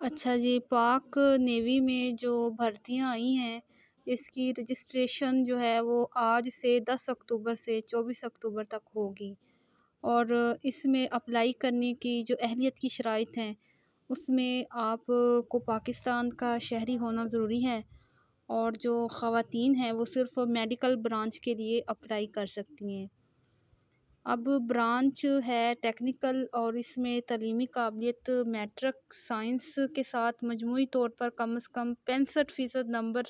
اچھا جی، پاک نیوی میں جو بھرتیاں آئی ہیں اس کی رجسٹریشن جو ہے وہ آج سے 10 اکتوبر سے 24 اکتوبر تک ہوگی، اور اس میں اپلائی کرنے کی جو اہلیت کی شرائط ہیں اس میں آپ کو پاکستان کا شہری ہونا ضروری ہے، اور جو خواتین ہیں وہ صرف میڈیکل برانچ کے لیے اپلائی کر سکتی ہیں۔ اب برانچ ہے ٹیکنیکل، اور اس میں تعلیمی قابلیت میٹرک سائنس کے ساتھ مجموعی طور پر کم از کم 65% نمبر،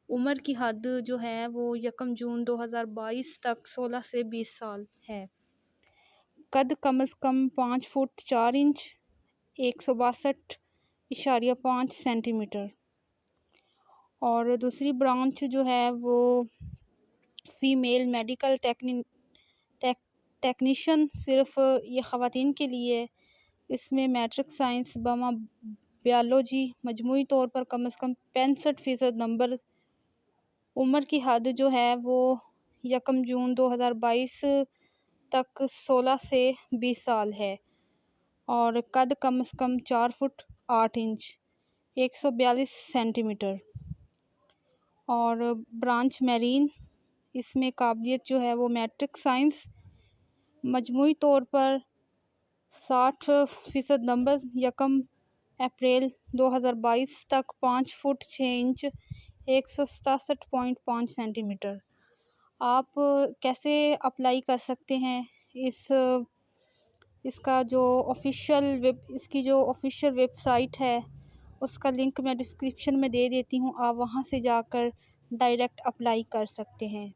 عمر کی حد جو ہے وہ 1 جون 2022 تک 16 سے 20 سال ہے، قد کم از کم 5 فٹ 4 انچ 162.5 سینٹی میٹر، اور دوسری برانچ جو ہے وہ فیمیل میڈیکل ٹیکنیشین، صرف یہ خواتین کے لیے، اس میں میٹرک سائنس بما بیالوجی، مجموعی طور پر کم از کم 65% نمبر، عمر کی حد جو ہے وہ 1 جون 2022 تک 16 سے 20 سال ہے، اور قد کم از کم 4 فٹ 8 انچ 142 سینٹی میٹر، اور برانچ میرین، اس میں قابلیت جو ہے وہ میٹرک سائنس، مجموعی طور پر 60% نمبر، 1 اپریل 2022 تک 5 فٹ 6 انچ 167.5 سینٹی میٹر۔ آپ کیسے اپلائی کر سکتے ہیں؟ اس کا جو اس کی جو آفیشیل ویب سائٹ ہے اس کا لنک میں ڈسکرپشن میں دے دیتی ہوں، آپ وہاں سے جا کر ڈائریکٹ اپلائی کر سکتے ہیں۔